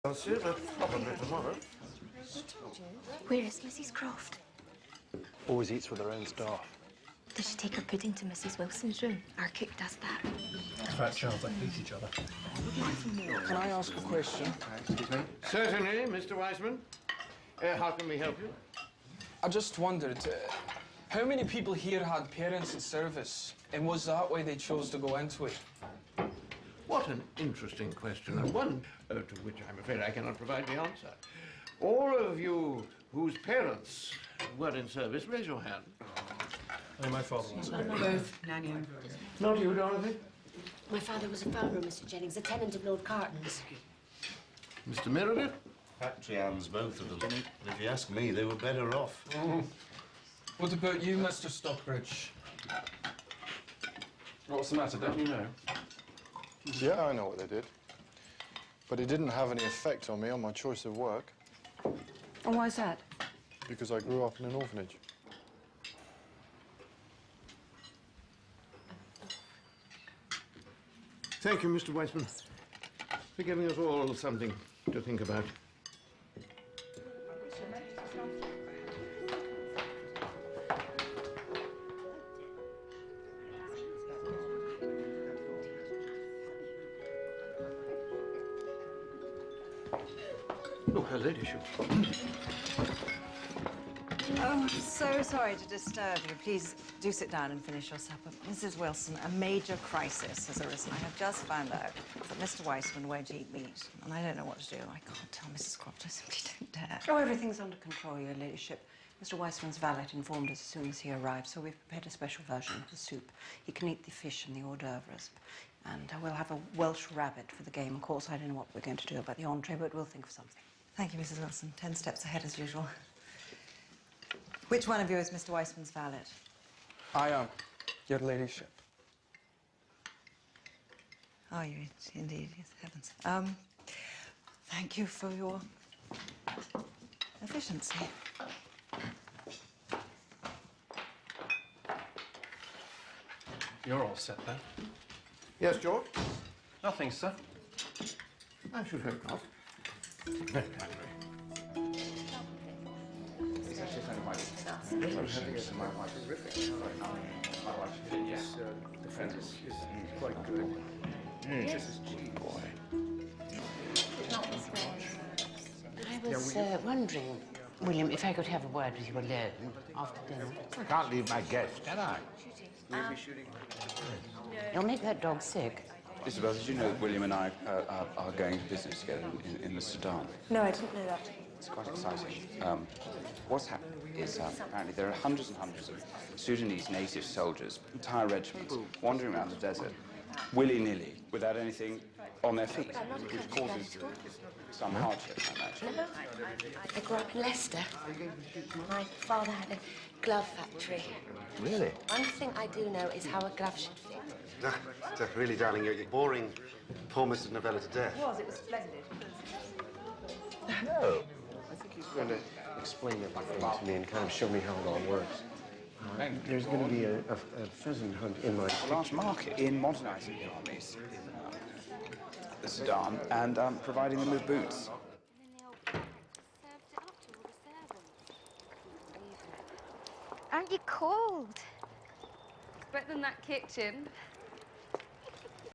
I'll see her probably tomorrow. Where is Mrs. Croft? Always eats with her own staff. Does she take her pudding to Mrs. Wilson's room? Our cook does that. Fat childs that hate each other. Can I ask a question? Excuse me? Certainly, Mr. Wiseman. How can we help you? I just wondered, how many people here had parents in service, and was that why they chose to go into it? What an interesting question, and one to which I'm afraid I cannot provide the answer. All of you whose parents were in service, raise your hand. My father was. Both, Nanny. Not you, Dorothy? My father was a farmer, Mr. Jennings, a tenant of Lord Carton's. Mr. Meredith? Factory hands, both of them. And if you ask me, they were better off. What about you, Mr. Stockbridge? What's the matter, don't you know? Yeah, I know what they did. But it didn't have any effect on me on my choice of work. And why is that? Because I grew up in an orphanage. Thank you, Mr. Wiseman, for giving us all something to think about. Look, her ladyship. Oh, I'm so sorry to disturb you. Please do sit down and finish your supper. Mrs. Wilson, a major crisis has arisen. I have just found out that Mr. Wiseman won't eat meat, and I don't know what to do. I can't tell Mrs. Croft. I simply don't dare. Oh, everything's under control, Your Ladyship. Mr. Wiseman's valet informed us as soon as he arrived, so we've prepared a special version of the soup. He can eat the fish and the hors d'oeuvres. And we'll have a Welsh rabbit for the game. Of course, I don't know what we're going to do about the entree, but we'll think of something. Thank you, Mrs. Wilson. 10 steps ahead, as usual. Which one of you is Mr. Wiseman's valet? I am, Your Ladyship. Oh, you indeed, yes, heavens. Thank you for your efficiency. You're all set then? Yes, George? Nothing, sir. I should hope not. Very kindly. The friend is quite good. This is cheap. I was wondering, William, if I could have a word with you alone after dinner. I can't leave my guest, can I? You'll make that dog sick. Isabel, did you know that William and I are going to business together in the Sudan? No, I didn't know that. It's quite exciting. What's happened is apparently there are hundreds and hundreds of Sudanese native soldiers, entire regiments, wandering around the desert, willy-nilly, without anything on their feet, which causes some hardship, I imagine. No, I grew up in Leicester. My father had a glove factory. Really? One thing I do know is how a glove should fit. Really, darling, you're boring poor Mr. Novella to death. It was splendid. No. I think he's going to explain everything to me and kind of show me how it all works. There's going to be a pheasant hunt in my... A large market in modernising the armies in the Sudan and providing them with boots. Aren't you cold? It's better than that kitchen.